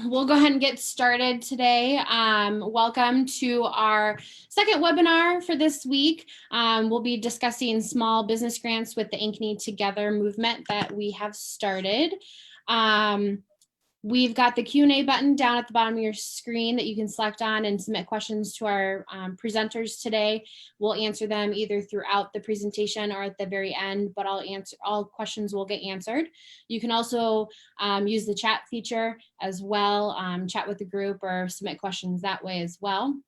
We'll go ahead and get started today. Welcome to our second webinar for this week. We'll be discussing small business grants with the Ankeny Together movement that we have started. We've got the Q&A button down at the bottom of your screen that you can select on and submit questions to our presenters today. We'll answer them either throughout the presentation or at the very end, but all questions will get answered. You can also use the chat feature as well, chat with the group or submit questions that way as well.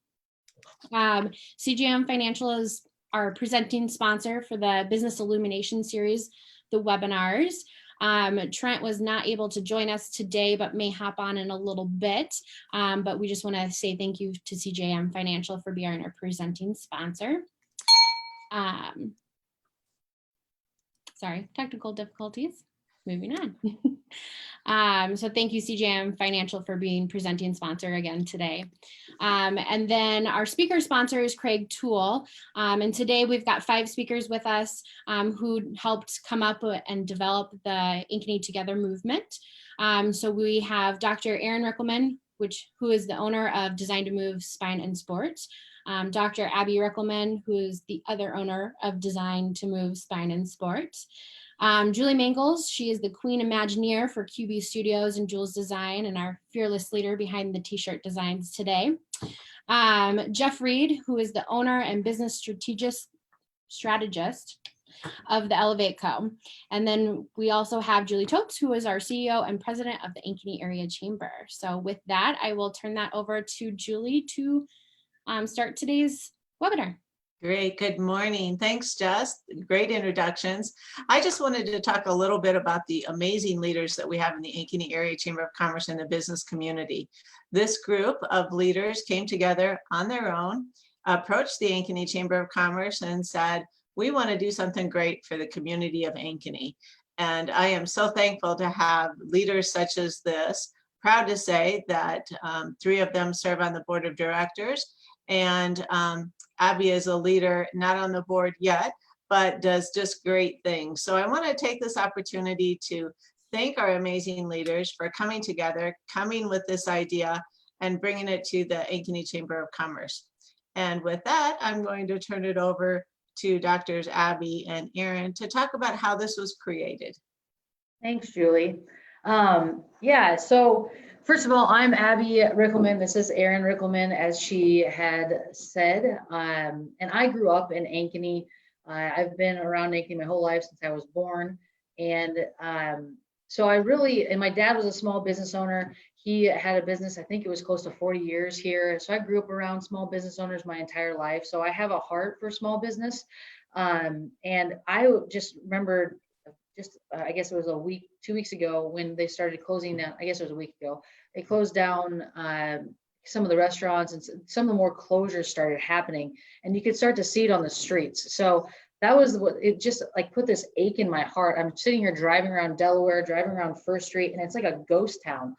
CGM Financial is our presenting sponsor for the Business Illumination series, the webinars. Trent was not able to join us today, but may hop on in a little bit. But we just want to say thank you to CJM Financial for being our presenting sponsor. Sorry, technical difficulties. Moving on. So thank you, CJM Financial, for being presenting sponsor again today. And then our speaker sponsor is Craig Toole. And today we've got 5 speakers with us who helped come up and develop the Ankeny Together movement. So we have Dr. Reed Rickelman, who is the owner of Design to Move Spine and Sports. Dr. Abbi Rickelman, who is the other owner of Design to Move Spine and Sports. Juls Mangels, she is the Queen Imagineer for 𝗂𝗂𝗀𝗀𝗱 Studios and Juls Design and our fearless leader behind the t-shirt designs today. Jeff Reed, who is the owner and business strategist of the 𝗂𝗂𝗀𝗀𝗱𝗄𝗲𝗍. And then we also have Julie Todtz, who is our CEO and president of the Ankeny Area Chamber. So with that, I will turn that over to Julie to start today's webinar. Great. Good morning. Thanks, Jess. Great introductions. I just wanted to talk a little bit about the amazing leaders that we have in the Ankeny Area Chamber of Commerce and the business community. This group of leaders came together on their own, approached the Ankeny Chamber of Commerce and said, we want to do something great for the community of Ankeny. And I am so thankful to have leaders such as this. Proud to say that 3 of them serve on the board of directors, and Abbi is a leader, not on the board yet, but does just great things. So I want to take this opportunity to thank our amazing leaders for coming together, coming with this idea, and bringing it to the Ankeny Chamber of Commerce. And with that, I'm going to turn it over to Drs. Abbi and Erin to talk about how this was created. Thanks, Julie. Yeah, so first of all, I'm Abbi Rickelman. This is Reed Rickelman, as she had said. And I grew up in Ankeny. I've been around Ankeny my whole life since I was born. And so and my dad was a small business owner. He had a business, I think it was close to 40 years here. So I grew up around small business owners my entire life. So I have a heart for small business. And I just remember I guess it was 2 weeks ago when they started closing down. I guess it was a week ago. They closed down some of the restaurants, and some of the more closures started happening, and you could start to see it on the streets. So that was it just like put this ache in my heart. I'm sitting here driving around Delaware, driving around First Street, and it's like a ghost town.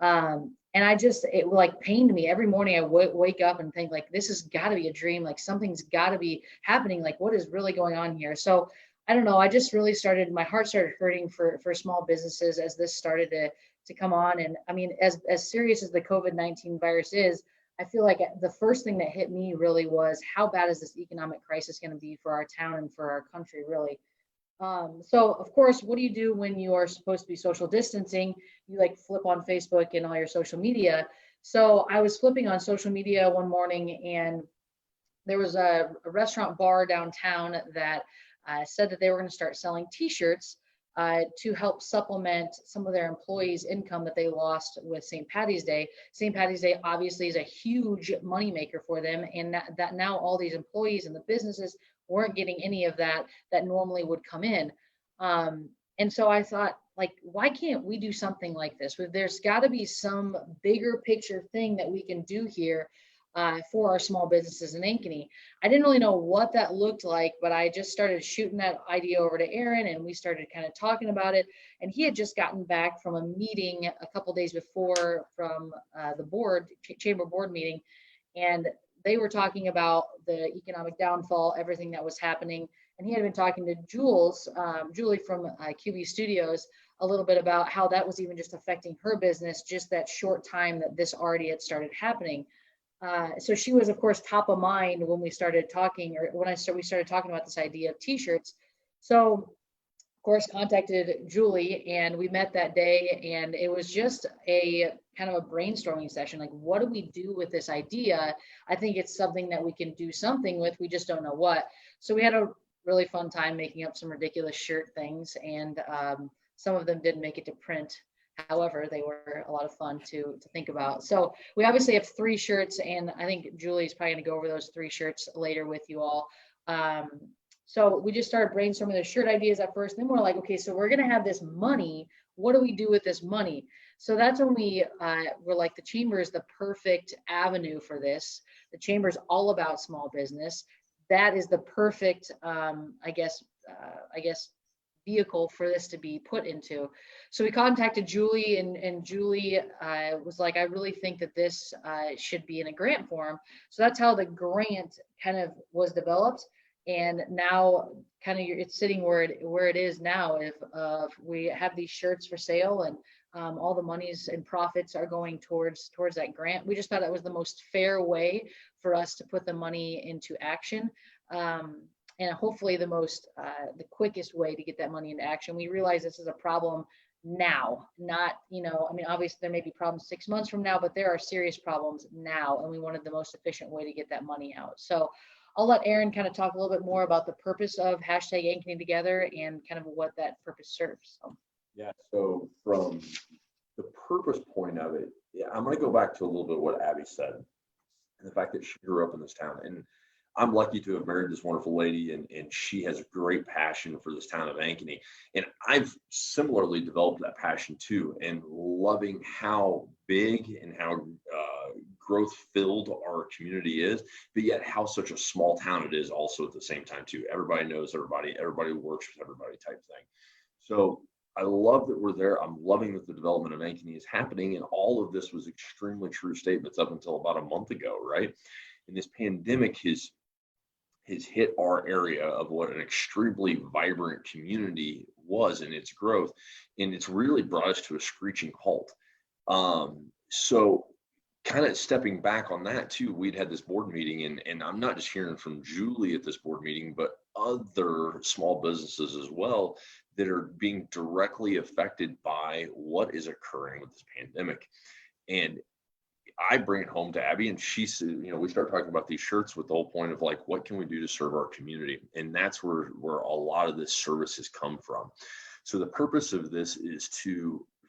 And it like pained me every morning. I wake up and think like, this has got to be a dream. Like something's got to be happening. Like what is really going on here? So I don't know. I just really my heart started hurting for small businesses as this started to come on. And I mean, as serious as the COVID-19 virus is, I feel like the first thing that hit me really was how bad is this economic crisis going to be for our town and for our country, really. So of course, what do you do when you are supposed to be social distancing? You like flip on Facebook and all your social media. So I was flipping on social media one morning, and there was a restaurant bar downtown that said that they were going to start selling t-shirts to help supplement some of their employees' income that they lost with St. Patty's Day. St. Patty's Day obviously is a huge moneymaker for them, and that now all these employees and the businesses weren't getting any of that normally would come in. And so I thought, like, why can't we do something like this? There's got to be some bigger picture thing that we can do here for our small businesses in Ankeny. I didn't really know what that looked like, but I just started shooting that idea over to Aaron, and we started kind of talking about it. And he had just gotten back from a meeting a couple days before from the chamber board meeting, and they were talking about the economic downfall, everything that was happening. And he had been talking to Julie from 𝗂𝗂𝗀𝗀𝗱𝗄𝗲𝗍 Studios a little bit about how that was even just affecting her business, just that short time that this already had started happening. So she was, of course, top of mind when we started talking, or when we started talking about this idea of t-shirts. So, of course, contacted Julie, and we met that day, and it was just a kind of a brainstorming session. Like, what do we do with this idea? I think it's something that we can do something with. We just don't know what. So we had a really fun time making up some ridiculous shirt things, and some of them didn't make it to print. However, they were a lot of fun to think about. So we obviously have 3 shirts, and I think Julie's probably going to go over those 3 shirts later with you all. So we just started brainstorming the shirt ideas at first. Then we're like, okay, so we're going to have this money. What do we do with this money? So that's when we were like, the chamber is the perfect avenue for this. The chamber is all about small business. That is the perfect, I guess, vehicle for this to be put into. So we contacted Julie, and Julie was like, I really think that this should be in a grant form. So that's how the grant kind of was developed. And now kind of it's sitting where it is now. If we have these shirts for sale, and all the monies and profits are going towards that grant. We just thought it was the most fair way for us to put the money into action. And hopefully the quickest way to get that money into action. We realize this is a problem now, not, I mean, obviously there may be problems 6 months from now, but there are serious problems now, and we wanted the most efficient way to get that money out. So I'll let Aaron kind of talk a little bit more about the purpose of #Ankeny Together and kind of what that purpose serves. So. Yeah, so from the purpose point of it, I'm going to go back to a little bit of what Abby said, and the fact that she grew up in this town. And I'm lucky to have married this wonderful lady, and she has a great passion for this town of Ankeny. And I've similarly developed that passion too, and loving how big and how growth filled our community is, but yet how such a small town it is also at the same time too. Everybody knows everybody works with everybody type thing. So I love that we're there. I'm loving that the development of Ankeny is happening, and all of this was extremely true statements up until about a month ago, right? And this pandemic has hit our area of what an extremely vibrant community was in its growth, and it's really brought us to a screeching halt. So kind of stepping back on that too, we'd had this board meeting, and I'm not just hearing from Julie at this board meeting, but other small businesses as well that are being directly affected by what is occurring with this pandemic. And I bring it home to Abby, and she said, we start talking about these shirts with the whole point of like, what can we do to serve our community? And that's where a lot of this service has come from. So the purpose of this is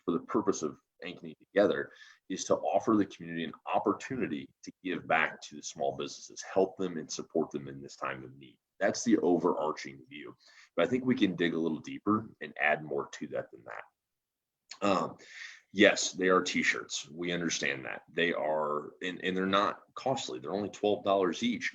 for the purpose of Ankeny Together, is to offer the community an opportunity to give back to the small businesses, help them and support them in this time of need. That's the overarching view. But I think we can dig a little deeper and add more to that than that. Yes, they are t-shirts. We understand that. They are, and they're not costly. They're only $12 each,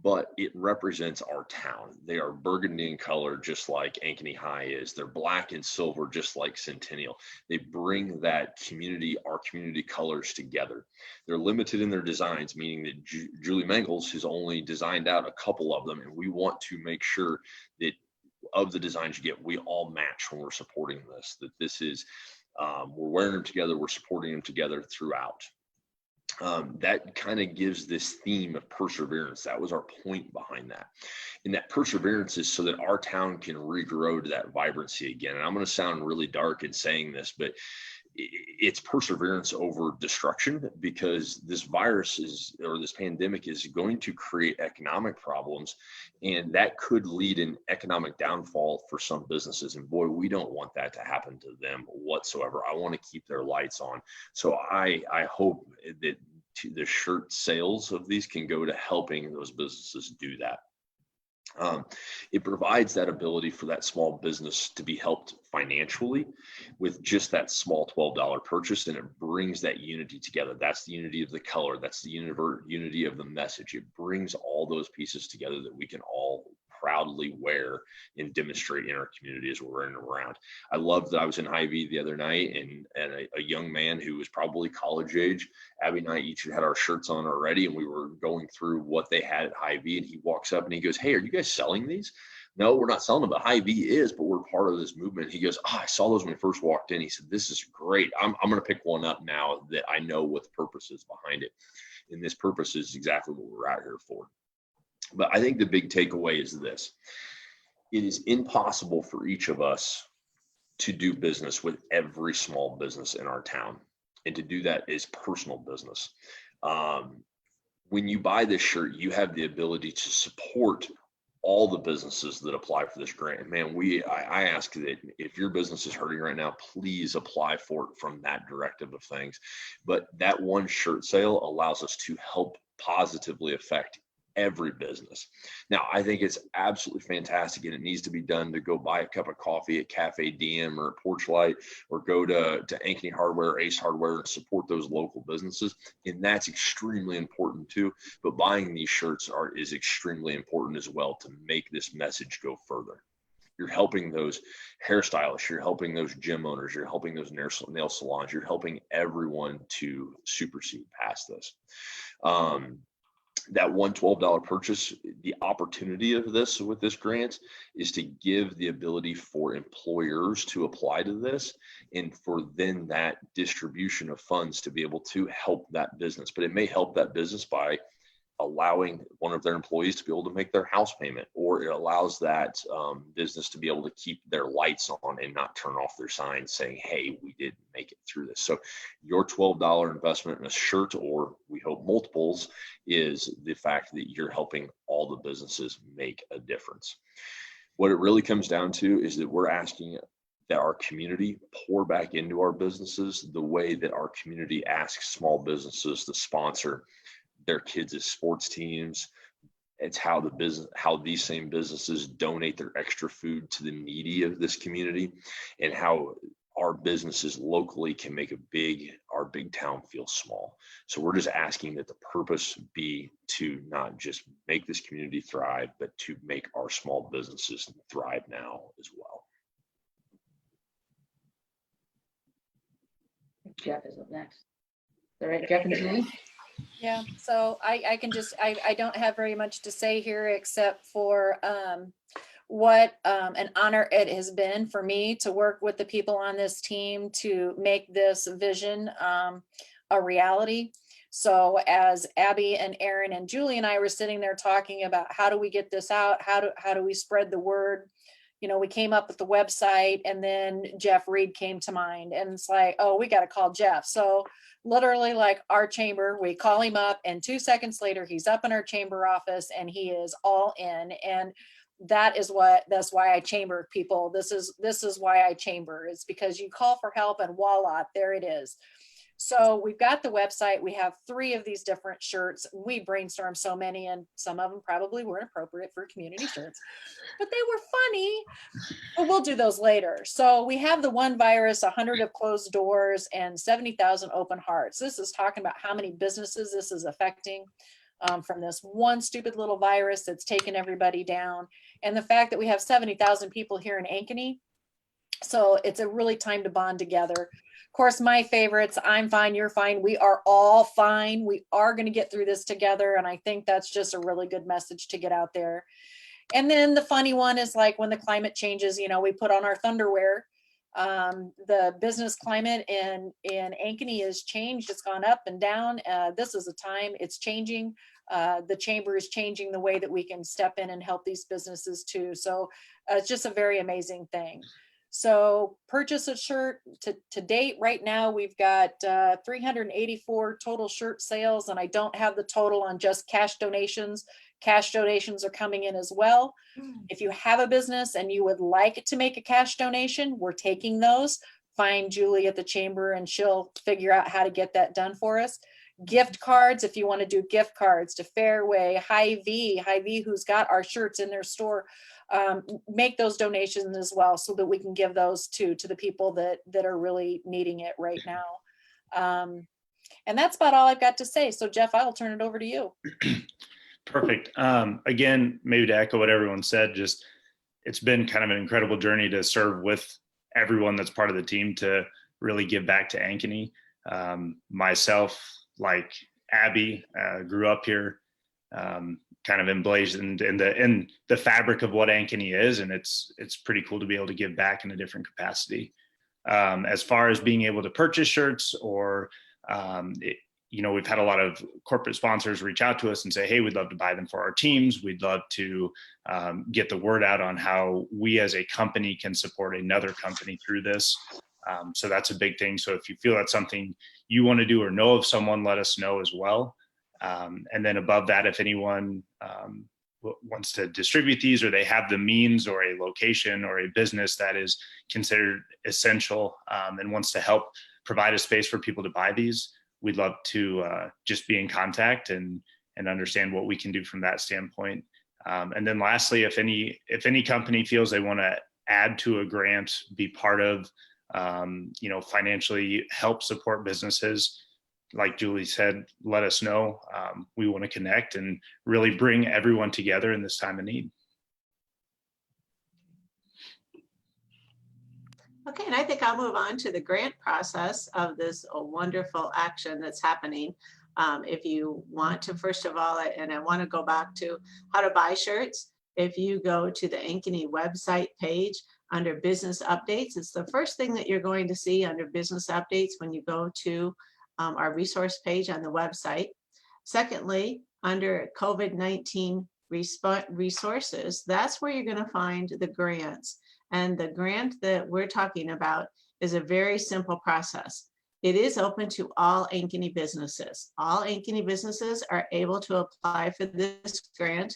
but it represents our town. They are burgundy in color, just like Ankeny High is. They're black and silver, just like Centennial. They bring that community, our community colors together. They're limited in their designs, meaning that Julie Mangels has only designed out a couple of them, and we want to make sure that of the designs you get, we all match when we're supporting this, that this is, we're wearing them together, we're supporting them together throughout. That kind of gives this theme of perseverance. That was our point behind that. And that perseverance is so that our town can regrow to that vibrancy again. And I'm going to sound really dark in saying this, but it's perseverance over destruction, because this virus this pandemic is going to create economic problems, and that could lead an economic downfall for some businesses. And boy, we don't want that to happen to them whatsoever. I want to keep their lights on. So I hope that the shirt sales of these can go to helping those businesses do that. It provides that ability for that small business to be helped financially with just that small $12 purchase, and it brings that unity together. That's the unity of the color. That's the unity of the message. It brings all those pieces together that we can all proudly wear and demonstrate in our community as we're running around. I love that I was in Hy-Vee the other night, and a young man who was probably college age, Abby and I each had our shirts on already, and we were going through what they had at Hy-Vee, and he walks up and he goes, "Hey, are you guys selling these?" no, we're not selling them, but Hy-Vee is, but we're part of this movement. He goes, oh, I saw those when we first walked in. He said, this is great. I'm going to pick one up now that I know what the purpose is behind it. And this purpose is exactly what we're out here for. But I think the big takeaway is this. It is impossible for each of us to do business with every small business in our town. And to do that is personal business. When you buy this shirt, you have the ability to support all the businesses that apply for this grant. Man, I ask that if your business is hurting right now, please apply for it from that directive of things. But that one shirt sale allows us to help positively affect every business. Now, I think it's absolutely fantastic, and it needs to be done to go buy a cup of coffee at Cafe DM or at Porch Light, or go to Ankeny Hardware, Ace Hardware, and support those local businesses. And that's extremely important too. But buying these shirts is extremely important as well to make this message go further. You're helping those hairstylists, you're helping those gym owners, you're helping those nail salons, you're helping everyone to supersede past this. That $112 purchase, the opportunity of this with this grant is to give the ability for employers to apply to this, and for then that distribution of funds to be able to help that business. But it may help that business by allowing one of their employees to be able to make their house payment, or it allows that business to be able to keep their lights on and not turn off their sign saying, hey, we didn't make it through this. So your $12 investment in a shirt, or we hope multiples, is the fact that you're helping all the businesses make a difference. What it really comes down to is that we're asking that our community pour back into our businesses the way that our community asks small businesses to sponsor their kids' sports teams. It's how these same businesses donate their extra food to the needy of this community, and how our businesses locally can make our big town feel small. So we're just asking that the purpose be to not just make this community thrive, but to make our small businesses thrive now as well. Jeff is up next. All right, Jeff and Julie. Yeah, so I can just, I don't have very much to say here except for what an honor it has been for me to work with the people on this team to make this vision a reality. So as Abbi and Aaron and Julie and I were sitting there talking about how do we get this out, how do we spread the word, you know, we came up with the website, and then Jeff Reed came to mind, and it's like, oh, we got to call Jeff. So literally, like our chamber, we call him up, and 2 seconds later, he's up in our chamber office and he is all in. And that's why I chamber people. This is why I chamber, is because you call for help and voila, there it is. So we've got the website. We have 3 of these different shirts. We brainstormed so many, and some of them probably weren't appropriate for community shirts, but they were funny. But we'll do those later. So we have the one virus, 100 of closed doors, and 70,000 open hearts. This is talking about how many businesses this is affecting from this one stupid little virus that's taken everybody down. And the fact that we have 70,000 people here in Ankeny. So it's a really time to bond together. Of course, my favorites, I'm fine, you're fine, we are all fine. We are going to get through this together. And I think that's just a really good message to get out there. And then the funny one is like when the climate changes, you know, we put on our thunderwear. The business climate in Ankeny has changed. It's gone up and down. This is a time it's changing. The chamber is changing the way that we can step in and help these businesses too. So it's just a very amazing thing. So purchase a shirt to date. Right now, we've got 384 total shirt sales, and I don't have the total on just cash donations. Cash donations are coming in as well. If you have a business and you would like to make a cash donation, we're taking those. Find Julie at the chamber and she'll figure out how to get that done for us. Gift cards, if you want to do gift cards to Fairway, Hy-Vee, who's got our shirts in their store, make those donations as well so that we can give those to the people that are really needing it right now. And that's about all I've got to say. So Jeff, I'll turn it over to you. Perfect. Again, maybe to echo what everyone said, just it's been kind of an incredible journey to serve with everyone that's part of the team to really give back to Ankeny. Myself, like Abbi, grew up here, kind kind of emblazoned in the fabric of what Ankeny is, and it's pretty cool to be able to give back in a different capacity. As far as being able to purchase shirts, or we've had a lot of corporate sponsors reach out to us and say, hey, we'd love to buy them for our teams. We'd love to get the word out on how we as a company can support another company through this. So that's a big thing. So if you feel that's something you want to do or know of someone, let us know as well. And then above that, if anyone wants to distribute these, or they have the means or a location or a business that is considered essential and wants to help provide a space for people to buy these, we'd love to just be in contact and understand what we can do from that standpoint. And then lastly, if any company feels they want to add to a grant, be part of, financially help support businesses, like Julie said, let us know. We want to connect and really bring everyone together in this time of need. Okay, and I think I'll move on to the grant process of this wonderful action that's happening. If you want to, first of all, and I want to go back to how to buy shirts. If you go to the Ankeny website page under business updates, it's the first thing that you're going to see under business updates when you go to our resource page on the website. Secondly, under COVID-19 resources, that's where you're going to find the grants. And the grant that we're talking about is a very simple process. It is open to all Ankeny businesses. All Ankeny businesses are able to apply for this grant.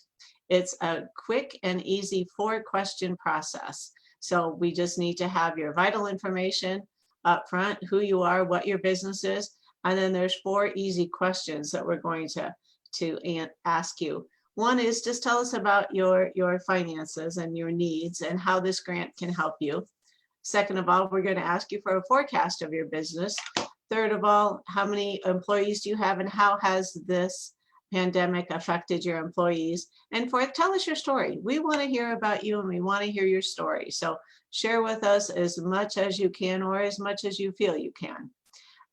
It's a quick and easy 4-question process. So we just need to have your vital information up front, who you are, what your business is, and then there's 4 easy questions that we're going to ask you. One is just tell us about your finances and your needs and how this grant can help you. Second of all, we're going to ask you for a forecast of your business. Third of all, how many employees do you have and how has this pandemic affected your employees? And fourth, tell us your story. We want to hear about you and we want to hear your story. So share with us as much as you can or as much as you feel you can.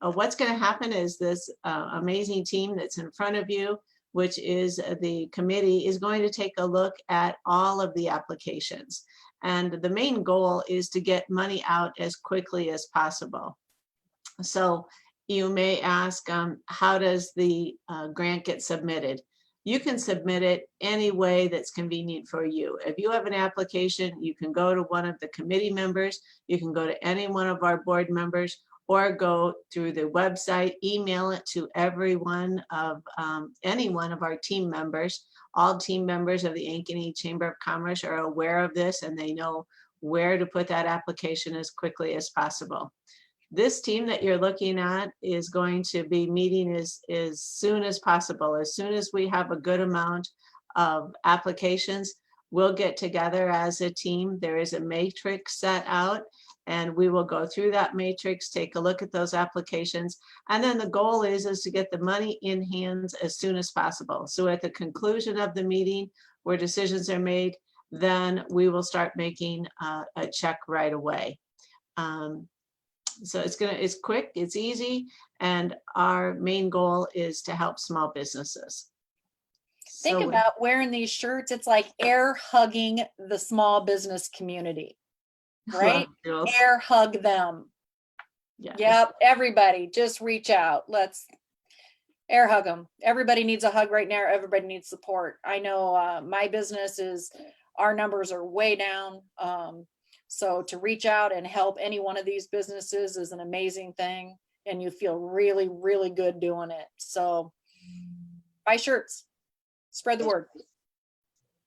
What's going to happen is this amazing team that's in front of you, which is the committee, is going to take a look at all of the applications. And the main goal is to get money out as quickly as possible. So you may ask, how does the grant get submitted? You can submit it any way that's convenient for you. If you have an application, you can go to one of the committee members, you can go to any one of our board members, or go through the website, email it to any one of our team members. All team members of the Ankeny Chamber of Commerce are aware of this and they know where to put that application as quickly as possible. This team that you're looking at is going to be meeting as soon as possible. As soon as we have a good amount of applications, we'll get together as a team. There is a matrix set out and we will go through that matrix, take a look at those applications. And then the goal is to get the money in hands as soon as possible. So at the conclusion of the meeting where decisions are made, then we will start making a check right away. So it's quick, it's easy, and our main goal is to help small businesses. Think about wearing these shirts. It's like air hugging the small business community, right? Air hug them. Yes. Yep, everybody just reach out. Let's air hug them. Everybody needs a hug right now. Everybody needs support. I know my business our numbers are way down. So to reach out and help any one of these businesses is an amazing thing. And you feel really, really good doing it. So buy shirts, spread the word.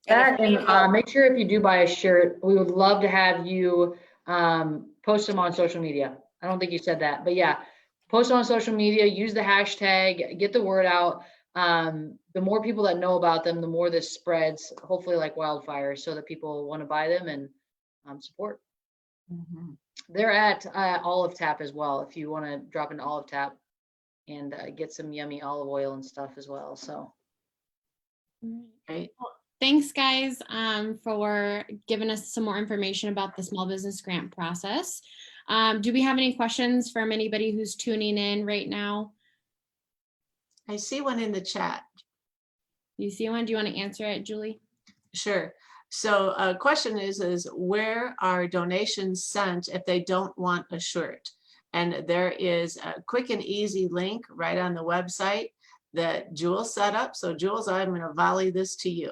And make sure if you do buy a shirt, we would love to have you post them on social media. I don't think you said that, but yeah, post them on social media, use the hashtag, get the word out. The more people that know about them, the more this spreads, hopefully like wildfire, so that people want to buy them and support. Mm-hmm. They're at Olive Tap as well, if you want to drop into Olive Tap and get some yummy olive oil and stuff as well. So Right. Well, thanks guys for giving us some more information about the small business grant process. Do we have any questions from anybody who's tuning in right now? I see one in the chat. You see one? Do you want to answer it, Julie? Sure. So a question is where are donations sent if they don't want a shirt? And there is a quick and easy link right on the website that Jules set up. So Jules, I'm going to volley this to you.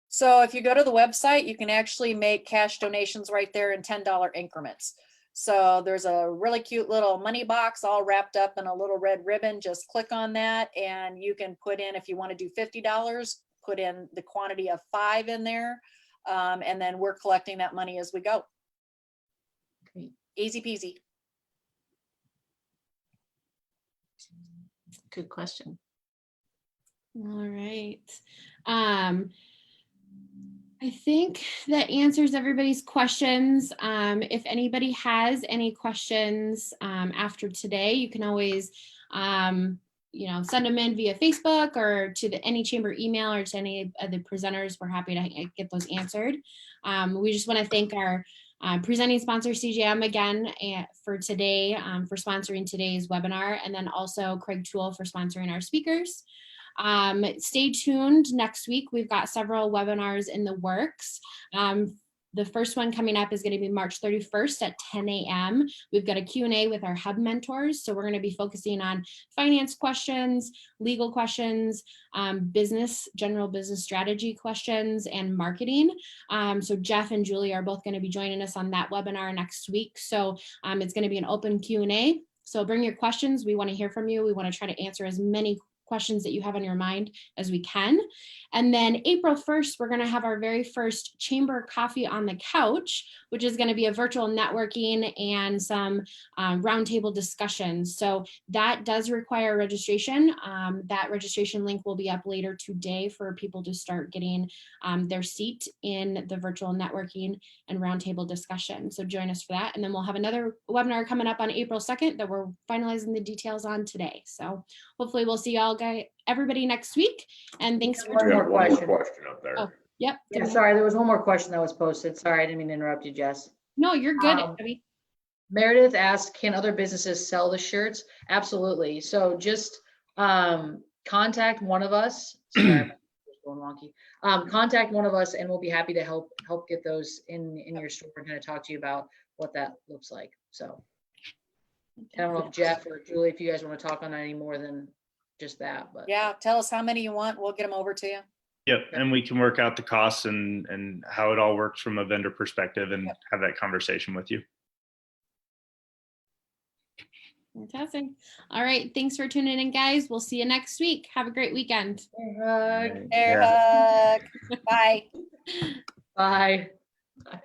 So if you go to the website, you can actually make cash donations right there in $10 increments. So there's a really cute little money box all wrapped up in a little red ribbon. Just click on that and you can put in, if you want to do $50, put in the quantity of 5 in there. And then we're collecting that money as we go. Great. Easy peasy. Good question. All right. I think that answers everybody's questions. If anybody has any questions after today, you can always, send them in via Facebook or to the any chamber email or to any of the presenters. We're happy to get those answered. We just want to thank our presenting sponsor CJM again for today, for sponsoring today's webinar, and then also Craig Toole for sponsoring our speakers. Stay tuned next week. We've got several webinars in the works. The first one coming up is going to be March 31st at 10 a.m. We've got a Q&A with our hub mentors. So we're going to be focusing on finance questions, legal questions, general business strategy questions, and marketing. So Jeff and Julie are both going to be joining us on that webinar next week. So it's going to be an open Q&A. So bring your questions. We want to hear from you. We want to try to answer as many questions that you have on your mind as we can. And then April 1st, we're going to have our very first Chamber Coffee on the Couch, which is going to be a virtual networking and some roundtable discussions. So that does require registration. That registration link will be up later today for people to start getting their seat in the virtual networking and roundtable discussion. So join us for that. And then we'll have another webinar coming up on April 2nd that we're finalizing the details on today. So hopefully we'll see y'all everybody next week. And thanks for One We more have one question. more question up there. Oh, yep. Yeah, sorry, there was one more question that was posted. Sorry, I didn't mean to interrupt you, Jess. No, you're good, Um, Abby. Meredith asked, can other businesses sell the shirts? Absolutely. So just contact one of us. Sorry, my computer's going wonky. Contact one of us and we'll be happy to help get those in your store and kind of talk to you about what that looks like. So I don't know if Jeff or Julie, if you guys want to talk on that any more than just that, but Yeah, tell us how many you want. We'll get them over to you. Yep, and we can work out the costs and how it all works from a vendor perspective and have that conversation with you. Fantastic. All right. Thanks for tuning in, guys. We'll see you next week. Have a great weekend. Air hug. Bye. bye. Bye.